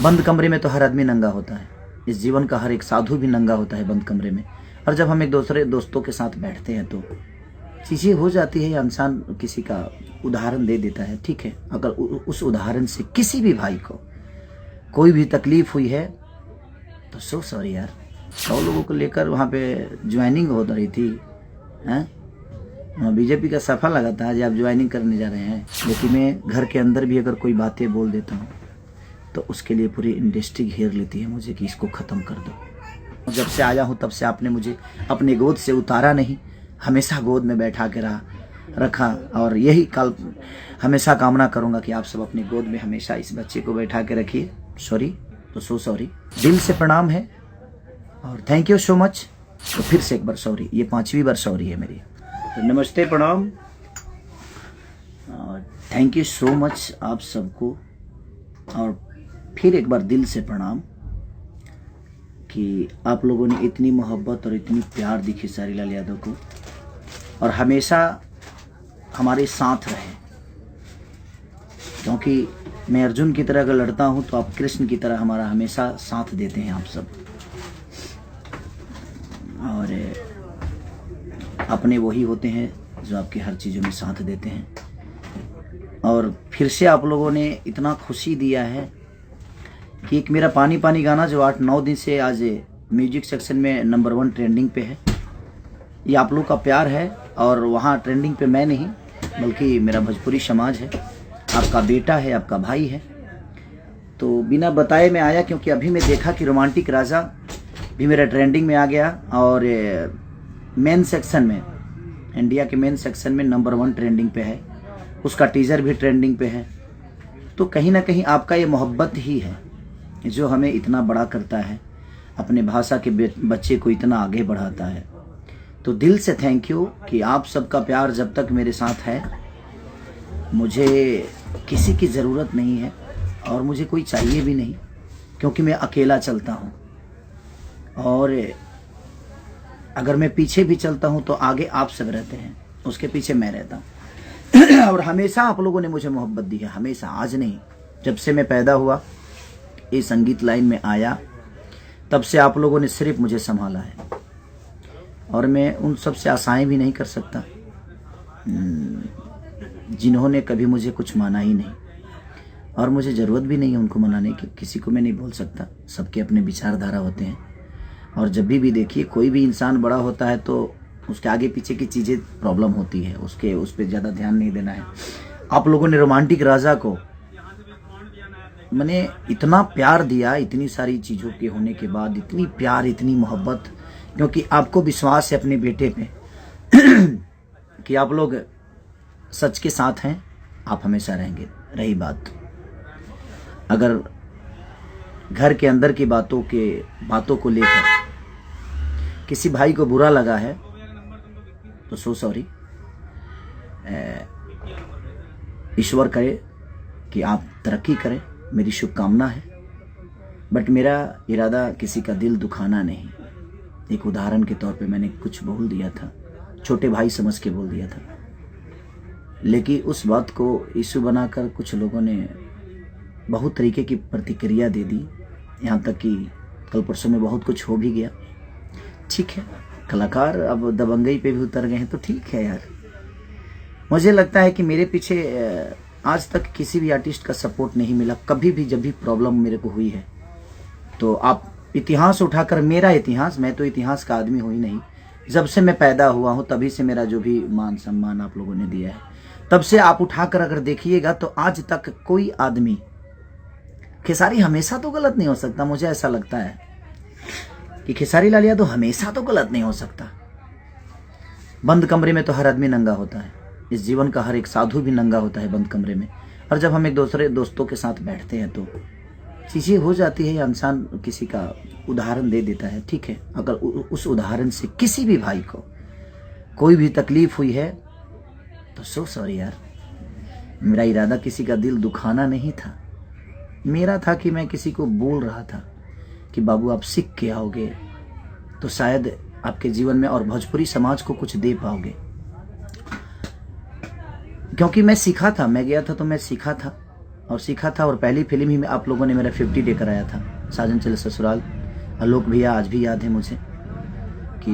बंद कमरे में तो हर आदमी नंगा होता है। इस जीवन का हर एक साधु भी नंगा होता है बंद कमरे में। और जब हम एक दूसरे दोस्तों के साथ बैठते हैं तो चीज़ें हो जाती है। या इंसान किसी का उदाहरण दे देता है, ठीक है। अगर उस उदाहरण से किसी भी भाई को कोई भी तकलीफ हुई है तो सो सॉरी यार। 100 लोगों को लेकर वहाँ पे ज्वाइनिंग हो रही थी, हैं, बीजेपी का सफा लगा था आज आप ज्वाइनिंग करने जा रहे हैं। लेकिन मैं घर के अंदर भी अगर कोई बातें बोल देता हूँ तो उसके लिए पूरी इंडस्ट्री घेर लेती है मुझे कि इसको ख़त्म कर दो। जब से आया हूँ तब से आपने मुझे अपने गोद से उतारा नहीं, हमेशा गोद में बैठा के रखा। और यही कल हमेशा कामना करूँगा कि आप सब अपनी गोद में हमेशा इस बच्चे को बैठा के रखिए। सॉरी तो सो सॉरी, दिल से प्रणाम है और थैंक यू सो मच। तो फिर से एक बार सॉरी, ये 5वीं बार सॉरी है मेरी। तो नमस्ते, प्रणाम और थैंक यू सो मच आप सबको। और फिर एक बार दिल से प्रणाम कि आप लोगों ने इतनी मोहब्बत और इतनी प्यार दी खेसारी लाल यादव को और हमेशा हमारे साथ रहे। क्योंकि मैं अर्जुन की तरह अगर लड़ता हूँ तो आप कृष्ण की तरह हमारा हमेशा साथ देते हैं आप सब। और अपने वही होते हैं जो आपके हर चीज़ों में साथ देते हैं। और फिर से आप लोगों ने इतना खुशी दिया है कि एक मेरा पानी पानी गाना जो 8-9 दिन से आज म्यूजिक सेक्शन में नंबर 1 ट्रेंडिंग पे है, ये आप लोग का प्यार है। और वहाँ ट्रेंडिंग पे मैं नहीं बल्कि मेरा भोजपुरी समाज है, आपका बेटा है, आपका भाई है। तो बिना बताए मैं आया क्योंकि अभी मैं देखा कि रोमांटिक राजा भी मेरा ट्रेंडिंग में आ गया और मेन सेक्शन में, इंडिया के मेन सेक्शन में नंबर 1 ट्रेंडिंग पे है, उसका टीज़र भी ट्रेंडिंग पे है। तो कहीं ना कहीं आपका ये मोहब्बत ही है जो हमें इतना बड़ा करता है, अपने भाषा के बच्चे को इतना आगे बढ़ाता है। तो दिल से थैंक यू कि आप सबका प्यार जब तक मेरे साथ है, मुझे किसी की ज़रूरत नहीं है और मुझे कोई चाहिए भी नहीं, क्योंकि मैं अकेला चलता हूँ। और अगर मैं पीछे भी चलता हूँ तो आगे आप सब रहते हैं, उसके पीछे मैं रहता हूँ। और हमेशा आप लोगों ने मुझे मोहब्बत दी है, हमेशा, आज नहीं, जब से मैं पैदा हुआ ये संगीत लाइन में आया तब से आप लोगों ने सिर्फ मुझे संभाला है। और मैं उन सब से आशाएं भी नहीं कर सकता जिन्होंने कभी मुझे कुछ माना ही नहीं, और मुझे ज़रूरत भी नहीं है उनको मनाने की। किसी को मैं नहीं बोल सकता, सबके अपने विचारधारा होते हैं। और जब भी देखिए कोई भी इंसान बड़ा होता है तो उसके आगे पीछे की चीज़ें प्रॉब्लम होती है, उस पर ज़्यादा ध्यान नहीं देना है। आप लोगों ने रोमांटिक राजा को मैंने इतना प्यार दिया, इतनी सारी चीज़ों के होने के बाद इतनी प्यार, इतनी मोहब्बत, क्योंकि आपको विश्वास है अपने बेटे पे कि आप लोग सच के साथ हैं, आप हमेशा रहेंगे। रही बात अगर घर के अंदर की बातों को लेकर किसी भाई को बुरा लगा है तो सो सॉरी। ईश्वर करे कि आप तरक्की करें, मेरी शुभकामना है। बट मेरा इरादा किसी का दिल दुखाना नहीं। एक उदाहरण के तौर पे मैंने कुछ बोल दिया था, छोटे भाई समझ के बोल दिया था, लेकिन उस बात को इशू बनाकर कुछ लोगों ने बहुत तरीके की प्रतिक्रिया दे दी। यहाँ तक कि कल परसों में बहुत कुछ हो भी गया। ठीक है, कलाकार अब दबंगई पे भी उतर गए हैं तो ठीक है यार। मुझे लगता है कि मेरे पीछे आज तक किसी भी आर्टिस्ट का सपोर्ट नहीं मिला कभी भी। जब भी प्रॉब्लम मेरे को हुई है तो आप इतिहास उठाकर, मेरा इतिहास, मैं तो इतिहास का आदमी हूँ ही नहीं, जब से मैं पैदा हुआ हूँ तभी से मेरा जो भी मान सम्मान आप लोगों ने दिया है, तब से आप उठाकर अगर देखिएगा तो आज तक कोई आदमी, खेसारी हमेशा तो गलत नहीं हो सकता। मुझे ऐसा लगता है कि खेसारी लाल यादव हमेशा तो गलत नहीं हो सकता। बंद कमरे में तो हर आदमी नंगा होता है, इस जीवन का हर एक साधु भी नंगा होता है बंद कमरे में। और जब हम एक दूसरे दोस्तों के साथ बैठते हैं तो चीज़ें हो जाती है। या इंसान किसी का उदाहरण दे देता है, ठीक है। अगर उस उदाहरण से किसी भी भाई को कोई भी तकलीफ हुई है तो सो सॉरी यार। मेरा इरादा किसी का दिल दुखाना नहीं था, मेरा था कि मैं किसी को बोल रहा था कि बाबू आप सीख के आओगे तो शायद आपके जीवन में और भोजपुरी समाज को कुछ दे पाओगे। क्योंकि मैं सीखा था, मैं गया था तो मैं सीखा था और सीखा था। और पहली फिल्म ही में आप लोगों ने मेरा 50 डे कराया था, साजन चले ससुराल। आलोक भैया आज भी याद है मुझे कि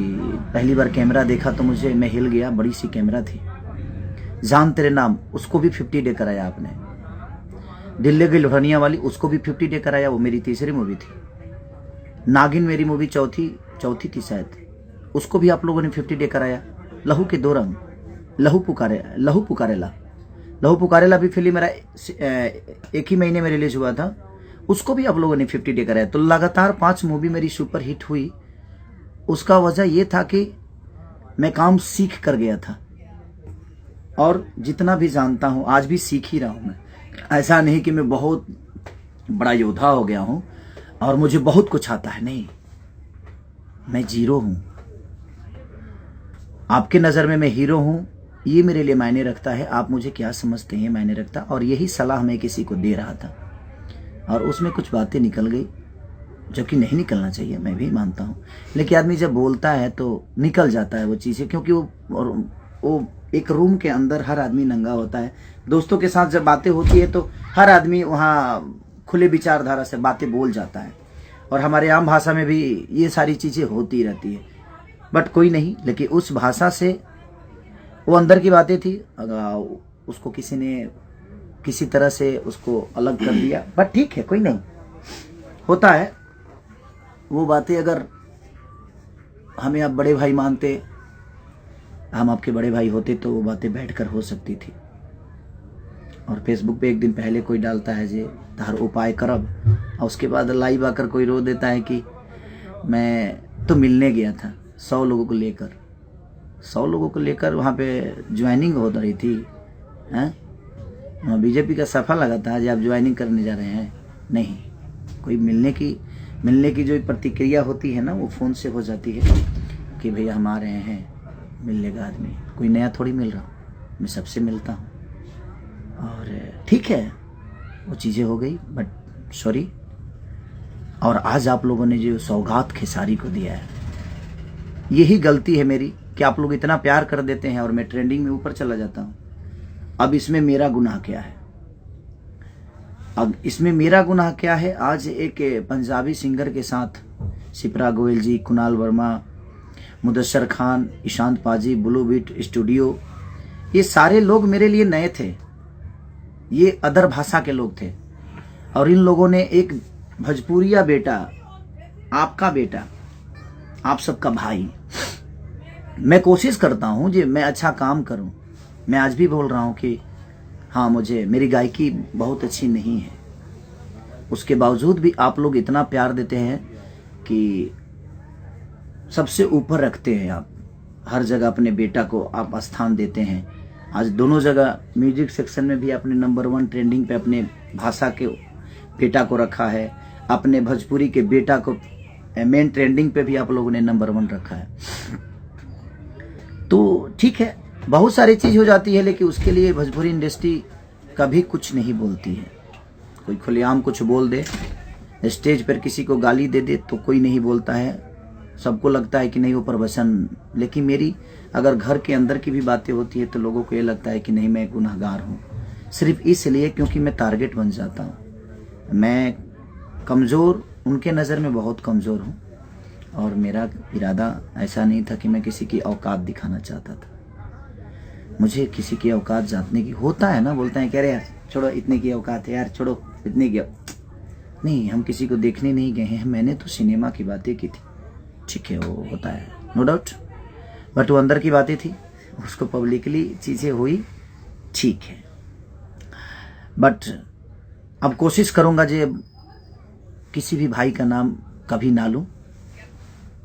पहली बार कैमरा देखा तो मुझे, मैं हिल गया, बड़ी सी कैमरा थी। जान तेरे नाम, उसको भी 50 डे कराया आपने। दिल्ली की लोहनिया वाली, उसको भी 50 डे कराया, वो मेरी तीसरी मूवी थी। नागिन मेरी मूवी चौथी थी शायद, उसको भी आप लोगों ने 50 डे कराया। लहू के 2 रंग, लहू पुकारेला भी फिल्म मेरा एक ही महीने में रिलीज हुआ था, उसको भी आप लोगों ने 50 डे कराया। तो लगातार 5 मूवी मेरी सुपर हिट हुई। उसका वजह यह था कि मैं काम सीख कर गया था, और जितना भी जानता हूं आज भी सीख ही रहा हूं मैं। ऐसा नहीं कि मैं बहुत बड़ा योद्धा हो गया हूं और मुझे बहुत कुछ आता है, नहीं, मैं जीरो हूं। आपके नज़र में मैं हीरो हूं, ये मेरे लिए मायने रखता है। आप मुझे क्या समझते हैं मायने रखता। और यही सलाह मैं किसी को दे रहा था, और उसमें कुछ बातें निकल गई जो कि नहीं निकलना चाहिए, मैं भी मानता हूं। लेकिन आदमी जब बोलता है तो निकल जाता है वो चीज़ें, क्योंकि वो एक रूम के अंदर हर आदमी नंगा होता है। दोस्तों के साथ जब बातें होती है तो हर आदमी वहाँ खुले विचारधारा से बातें बोल जाता है, और हमारे आम भाषा में भी ये सारी चीज़ें होती रहती है। बट कोई नहीं, लेकिन उस भाषा से वो अंदर की बातें थी, अगर उसको किसी ने किसी तरह से उसको अलग कर दिया, बट ठीक है, कोई नहीं, होता है वो बातें। अगर हमें आप बड़े भाई मानते, हम आपके बड़े भाई होते, तो वो बातें बैठकर हो सकती थी। और फेसबुक पे एक दिन पहले कोई डालता है जे तार उपाय करब, और उसके बाद लाइव आकर कोई रो देता है कि मैं तो मिलने गया था 100 लोगों को लेकर वहाँ पे ज्वाइनिंग हो रही थी। हैं, बीजेपी का सफा लगा था जो आप ज्वाइनिंग करने जा रहे हैं। नहीं, कोई मिलने की जो प्रतिक्रिया होती है ना, वो फ़ोन से हो जाती है कि भैया हम आ रहे हैं, मिलने का आदमी कोई नया थोड़ी मिल रहा हूँ, मैं सबसे मिलता हूँ। और ठीक है, वो चीज़ें हो गई, बट सॉरी। और आज आप लोगों ने जो सौगात खेसारी को दिया है, यही गलती है मेरी कि आप लोग इतना प्यार कर देते हैं और मैं ट्रेंडिंग में ऊपर चला जाता हूँ। अब इसमें मेरा गुनाह क्या है? आज एक पंजाबी सिंगर के साथ शिप्रा गोयल जी, कुणाल वर्मा, मुदस्सर खान, ईशांत पाजी, ब्लू बीट स्टूडियो, ये सारे लोग मेरे लिए नए थे, ये अदर भाषा के लोग थे। और इन लोगों ने एक भोजपुरिया बेटा, आपका बेटा, आप सबका भाई, मैं कोशिश करता हूं कि मैं अच्छा काम करूं। मैं आज भी बोल रहा हूं कि हाँ, मेरी गायकी बहुत अच्छी नहीं है, उसके बावजूद भी आप लोग इतना प्यार देते हैं कि सबसे ऊपर रखते हैं। आप हर जगह अपने बेटा को आप स्थान देते हैं। आज दोनों जगह म्यूजिक सेक्शन में भी आपने नंबर 1 ट्रेंडिंग पे अपने भाषा के बेटा को रखा है, अपने भोजपुरी के बेटा को मेन ट्रेंडिंग पे भी आप लोगों ने नंबर 1 रखा है। तो ठीक है, बहुत सारी चीज़ हो जाती है, लेकिन उसके लिए भोजपुरी इंडस्ट्री कभी कुछ नहीं बोलती है। कोई खुलेआम कुछ बोल दे, स्टेज पर किसी को गाली दे दे तो कोई नहीं बोलता है, सबको लगता है कि नहीं वो प्रवचन। लेकिन मेरी अगर घर के अंदर की भी बातें होती है तो लोगों को ये लगता है कि नहीं, मैं गुनहगार हूँ, सिर्फ इसलिए क्योंकि मैं टारगेट बन जाता हूँ। मैं कमज़ोर, उनके नज़र में बहुत कमज़ोर हूँ, और मेरा इरादा ऐसा नहीं था कि मैं किसी की औकात दिखाना चाहता था। मुझे किसी की औकात जानने की होता है ना, बोलते हैं कह रहे यार छोड़ो, इतने की औकात है यार, छोड़ो इतने की। नहीं, हम किसी को देखने नहीं गए हैं, मैंने तो सिनेमा की बातें की थी, ठीक है, वो होता है, नो डाउट, बट वो अंदर की बातें थी, उसको पब्लिकली चीज़ें हुई, ठीक है। बट अब कोशिश करूँगा जे किसी भी भाई का नाम कभी ना लूँ,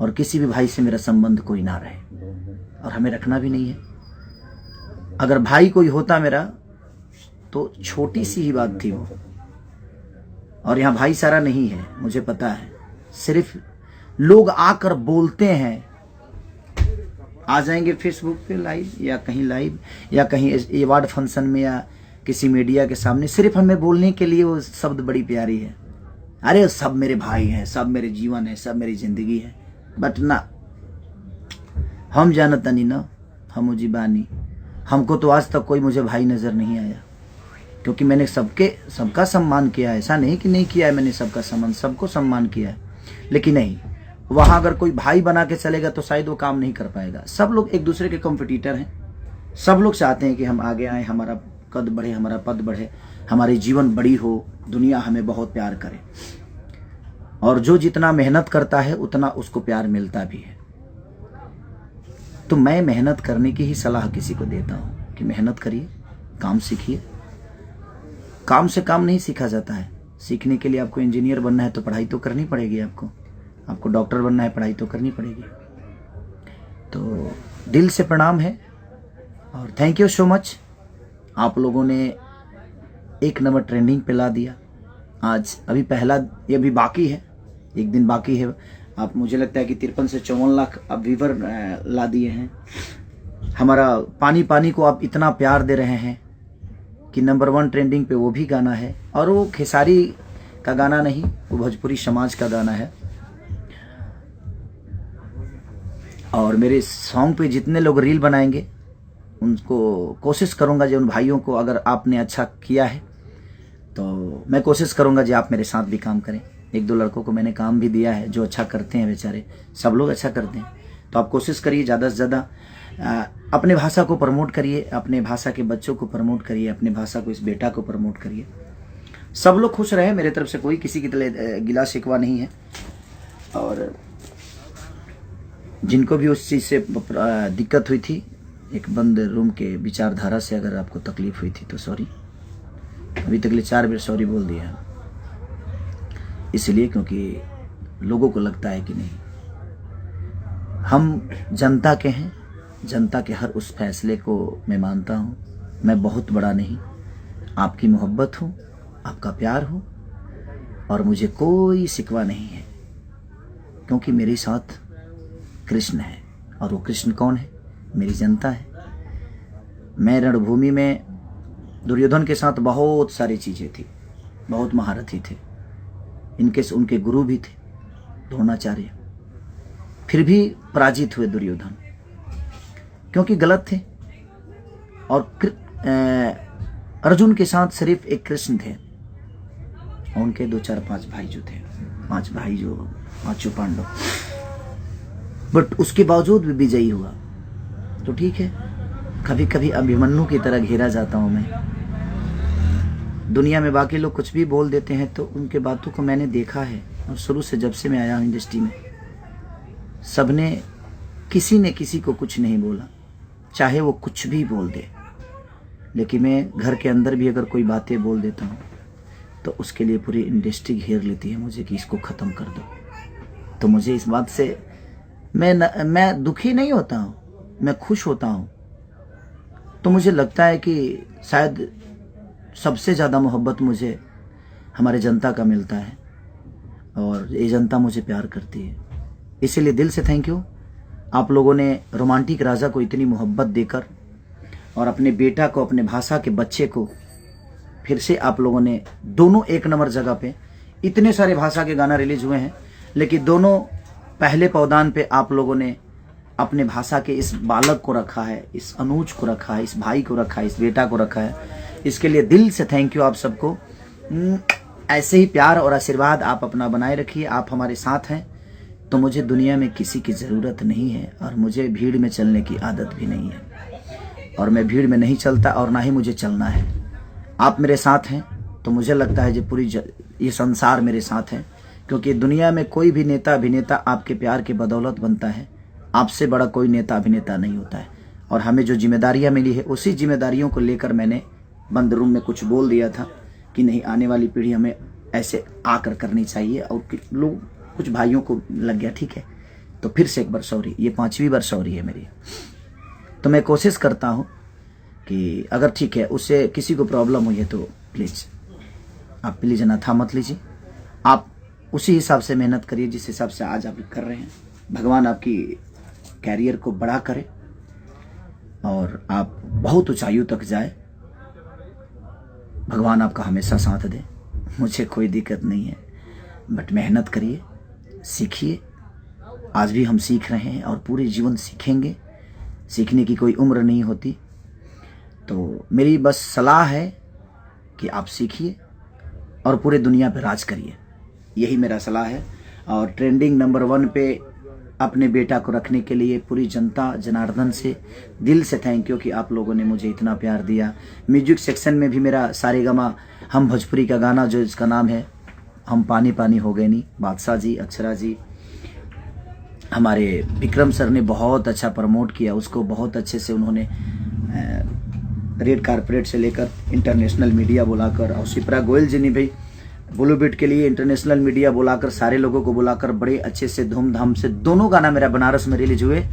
और किसी भी भाई से मेरा संबंध कोई ना रहे, और हमें रखना भी नहीं है। अगर भाई कोई होता मेरा तो छोटी सी ही बात थी वो, और यहाँ भाईचारा नहीं है, मुझे पता है। सिर्फ लोग आकर बोलते हैं, आ जाएंगे फेसबुक पे लाइव या कहीं लाइव या कहीं अवार्ड फंक्शन में या किसी मीडिया के सामने, सिर्फ हमें बोलने के लिए वो शब्द बड़ी प्यारी है, अरे सब मेरे भाई हैं, सब मेरे जीवन है, सब मेरी जिंदगी है। बट ना, हम जानता नहीं ना, हम जीबानी, हमको तो आज तक कोई मुझे भाई नजर नहीं आया। क्योंकि मैंने सबका सम्मान किया है, ऐसा नहीं कि नहीं किया है मैंने सबका सम्मान, सबको सम्मान किया है। लेकिन नहीं, वहाँ अगर कोई भाई बना के चलेगा तो शायद वो काम नहीं कर पाएगा। सब लोग एक दूसरे के कॉम्पिटिटर हैं, सब लोग चाहते हैं कि हम आगे आए, हमारा कद बढ़े, हमारा पद बढ़े, हमारी जीवन बड़ी हो, दुनिया हमें बहुत प्यार करे। और जो जितना मेहनत करता है उतना उसको प्यार मिलता भी है। तो मैं मेहनत करने की ही सलाह किसी को देता हूँ कि मेहनत करिए, काम सीखिए। काम से काम नहीं सीखा जाता है। सीखने के लिए आपको इंजीनियर बनना है तो पढ़ाई तो करनी पड़ेगी, आपको डॉक्टर बनना है, पढ़ाई तो करनी पड़ेगी। तो दिल से प्रणाम है और थैंक यू सो मच। आप लोगों ने 1 नंबर ट्रेंडिंग पे ला दिया। आज अभी पहला, ये अभी बाकी है, 1 दिन बाकी है। आप, मुझे लगता है कि 53 से 54 लाख अब व्यूवर ला दिए हैं। हमारा पानी पानी को आप इतना प्यार दे रहे हैं कि नंबर 1 ट्रेंडिंग पे वो भी गाना है। और वो खेसारी का गाना नहीं, वो भोजपुरी समाज का गाना है। और मेरे सॉन्ग पे जितने लोग रील बनाएंगे उनको कोशिश करूंगा जो उन भाइयों को, अगर आपने अच्छा किया है तो मैं कोशिश करूंगा जी आप मेरे साथ भी काम करें। 1-2 लड़कों को मैंने काम भी दिया है जो अच्छा करते हैं, बेचारे सब लोग अच्छा करते हैं। तो आप कोशिश करिए ज़्यादा से ज़्यादा अपने भाषा को प्रमोट करिए, अपने भाषा के बच्चों को प्रमोट करिए, अपने भाषा को, इस बेटा को प्रमोट करिए। सब लोग खुश रहे, मेरे तरफ से कोई किसी की गिला शिकवा नहीं है। और जिनको भी उस चीज़ से दिक्कत हुई थी, एक बंद रूम के विचारधारा से अगर आपको तकलीफ हुई थी तो सॉरी। अभी तक ले 4 बार सॉरी बोल दिया, इसलिए क्योंकि लोगों को लगता है कि नहीं, हम जनता के हैं, जनता के हर उस फैसले को मैं मानता हूँ। मैं बहुत बड़ा नहीं, आपकी मोहब्बत हूँ, आपका प्यार हूँ और मुझे कोई शिकवा नहीं है, क्योंकि मेरे साथ कृष्ण है। और वो कृष्ण कौन है? मेरी जनता है। मैं रणभूमि में दुर्योधन के साथ बहुत सारी चीज़ें थी, बहुत महारथी थे, उनके गुरु भी थे द्रोणाचार्य, फिर भी पराजित हुए दुर्योधन, क्योंकि गलत थे। और अर्जुन के साथ सिर्फ एक कृष्ण थे और उनके 2, 4, 5 भाई जो थे, 5 भाई जो 5 पांडव, बट उसके बावजूद भी विजयी हुआ। तो ठीक है, कभी कभी अभिमन्यु की तरह घेरा जाता हूँ मैं। दुनिया में बाकी लोग कुछ भी बोल देते हैं तो उनके बातों को मैंने देखा है, और शुरू से जब से मैं आया हूँ इंडस्ट्री में, सबने, किसी ने किसी को कुछ नहीं बोला, चाहे वो कुछ भी बोल दे। लेकिन मैं घर के अंदर भी अगर कोई बातें बोल देता हूँ तो उसके लिए पूरी इंडस्ट्री घेर लेती है मुझे कि इसको ख़त्म कर दो। तो मुझे इस बात से मैं दुखी नहीं होता हूँ, मैं खुश होता हूँ। तो मुझे लगता है कि शायद सबसे ज़्यादा मोहब्बत मुझे हमारे जनता का मिलता है और ये जनता मुझे प्यार करती है। इसीलिए दिल से थैंक यू। आप लोगों ने रोमांटिक राजा को इतनी मोहब्बत देकर और अपने बेटा को, अपने भाषा के बच्चे को, फिर से आप लोगों ने दोनों 1 नंबर जगह पे, इतने सारे भाषा के गाना रिलीज हुए हैं लेकिन दोनों पहले पौदान पे आप लोगों ने अपने भाषा के इस बालक को रखा है, इस अनुज को रखा है, इस भाई को रखा है, इस बेटा को रखा है। इसके लिए दिल से थैंक यू आप सबको। ऐसे ही प्यार और आशीर्वाद आप अपना बनाए रखिए। आप हमारे साथ हैं तो मुझे दुनिया में किसी की ज़रूरत नहीं है और मुझे भीड़ में चलने की आदत भी नहीं है और मैं भीड़ में नहीं चलता और ना ही मुझे चलना है। आप मेरे साथ हैं तो मुझे लगता है जो पूरी ये संसार मेरे साथ है, क्योंकि दुनिया में कोई भी नेता अभिनेता आपके प्यार के बदौलत बनता है। आपसे बड़ा कोई नेता अभिनेता नहीं होता है। और हमें जो जिम्मेदारियां मिली है उसी जिम्मेदारियों को लेकर मैंने बंद रूम में कुछ बोल दिया था कि नहीं, आने वाली पीढ़ी हमें ऐसे आकर करनी चाहिए। और लोग, कुछ भाइयों को लग गया, ठीक है, तो फिर से एक बार सॉरी, ये 5वीं बार सॉरी है मेरी। तो मैं कोशिश करता हूँ कि अगर ठीक है उससे किसी को प्रॉब्लम हुई है तो प्लीज़ आप प्लीज़ अनाथा मत लीजिए। आप उसी हिसाब से मेहनत करिए जिस हिसाब से आज आप कर रहे हैं। भगवान आपकी कैरियर को बड़ा करे और आप बहुत ऊंचाइयों तक जाए। भगवान आपका हमेशा साथ दे, मुझे कोई दिक्कत नहीं है, बट मेहनत करिए, सीखिए। आज भी हम सीख रहे हैं और पूरे जीवन सीखेंगे। सीखने की कोई उम्र नहीं होती। तो मेरी बस सलाह है कि आप सीखिए और पूरे दुनिया पे राज करिए, यही मेरा सलाह है। और ट्रेंडिंग नंबर 1 पे अपने बेटा को रखने के लिए पूरी जनता जनार्दन से दिल से थैंक यू कि आप लोगों ने मुझे इतना प्यार दिया। म्यूजिक सेक्शन में भी मेरा सारेगामा हम भोजपुरी का गाना जो इसका नाम है हम पानी पानी हो गए नी, बादशाह जी, अक्षरा जी, हमारे विक्रम सर ने बहुत अच्छा प्रमोट किया उसको, बहुत अच्छे से उन्होंने रेड कारपेट से लेकर इंटरनेशनल मीडिया बुलाकर, और शिप्रा गोयल जी ने भी ब्लू बीट के लिए इंटरनेशनल मीडिया बुलाकर, सारे लोगों को बुलाकर बड़े अच्छे से धूमधाम से दोनों गाना मेरा बनारस में रिलीज हुए।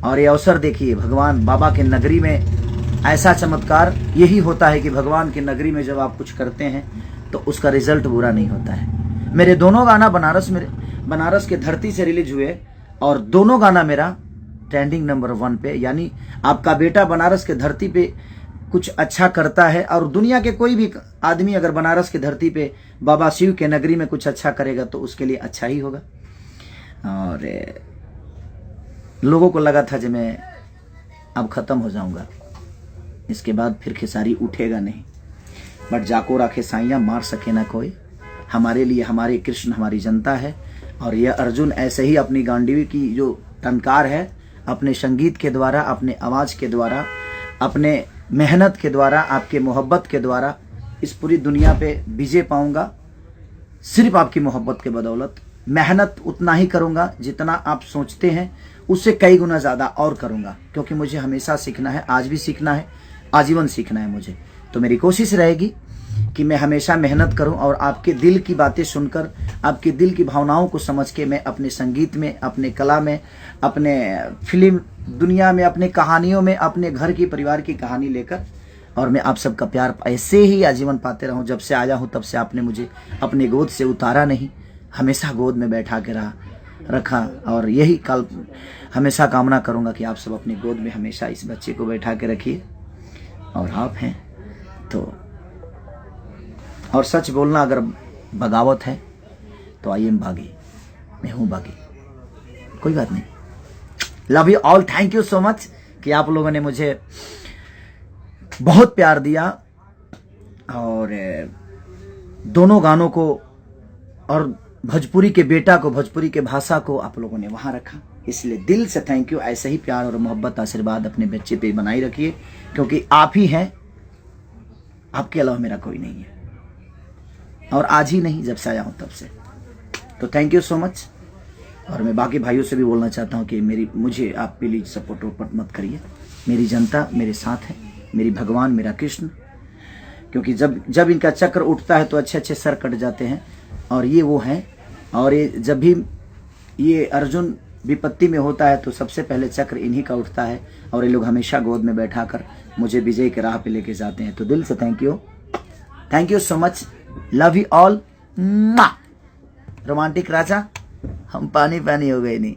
और ये अवसर देखिए, भगवान बाबा के नगरी में ऐसा चमत्कार यही होता है कि भगवान की नगरी में जब आप कुछ करते हैं तो उसका रिजल्ट बुरा नहीं होता है। मेरे दोनों गाना बनारस के धरती से रिलीज हुए और दोनों गाना मेरा ट्रेंडिंग नंबर 1 पे, यानी आपका बेटा बनारस के धरती पे कुछ अच्छा करता है और दुनिया के कोई भी आदमी अगर बनारस की धरती पे बाबा शिव के नगरी में कुछ अच्छा करेगा तो उसके लिए अच्छा ही होगा। और लोगों को लगा था कि मैं अब ख़त्म हो जाऊंगा, इसके बाद फिर खेसारी उठेगा नहीं, बट जाको राखे साइया मार सके ना कोई। हमारे लिए हमारे कृष्ण हमारी जनता है। और यह अर्जुन ऐसे ही अपनी गांडीवी की जो टंकार है, अपने संगीत के द्वारा, अपने आवाज़ के द्वारा, अपने मेहनत के द्वारा, आपके मोहब्बत के द्वारा इस पूरी दुनिया पे विजय पाऊंगा। सिर्फ आपकी मोहब्बत के बदौलत मेहनत उतना ही करूंगा जितना आप सोचते हैं, उससे कई गुना ज़्यादा और करूंगा, क्योंकि मुझे हमेशा सीखना है, आज भी सीखना है, आजीवन सीखना है मुझे। तो मेरी कोशिश रहेगी कि मैं हमेशा मेहनत करूं और आपके दिल की बातें सुनकर, आपके दिल की भावनाओं को समझ के मैं अपने संगीत में, अपने कला में, अपने फिल्म दुनिया में, अपने कहानियों में, अपने घर की परिवार की कहानी लेकर, और मैं आप सबका प्यार ऐसे ही आजीवन पाते रहूं। जब से आया हूं तब से आपने मुझे अपने गोद से उतारा नहीं, हमेशा गोद में बैठा के रखा। और यही कल हमेशा कामना करूंगा कि आप सब अपनी गोद में हमेशा इस बच्चे को बैठा के रखिए। और आप हैं तो, और सच बोलना अगर बगावत है तो आई एम बागी, मैं हूँ बागी, कोई बात नहीं। Love you all, thank you so much कि आप लोगों ने मुझे बहुत प्यार दिया और दोनों गानों को और भोजपुरी के बेटा को, भोजपुरी के भाषा को आप लोगों ने वहाँ रखा, इसलिए दिल से थैंक यू। ऐसे ही प्यार और मोहब्बत आशीर्वाद अपने बच्चे पे बनाई रखिए, क्योंकि आप ही हैं, आपके अलावा मेरा कोई नहीं है, और आज ही नहीं जब से आया हूँ तब से। तो थैंक यू सो मच। और मैं बाकी भाइयों से भी बोलना चाहता हूँ कि मुझे आप प्लीज सपोर्ट मत करिए, मेरी जनता मेरे साथ है, मेरी भगवान मेरा कृष्ण, क्योंकि जब इनका चक्र उठता है तो अच्छे अच्छे सर कट जाते हैं, और ये वो हैं। और ये जब भी ये अर्जुन विपत्ति में होता है तो सबसे पहले चक्र इन्हीं का उठता है, और ये लोग हमेशा गोद में बैठा कर मुझे विजय के राह पे लेके जाते हैं। तो दिल से thank you so much, love you all. Romantic राजा हम पानी पानी हो गए नहीं।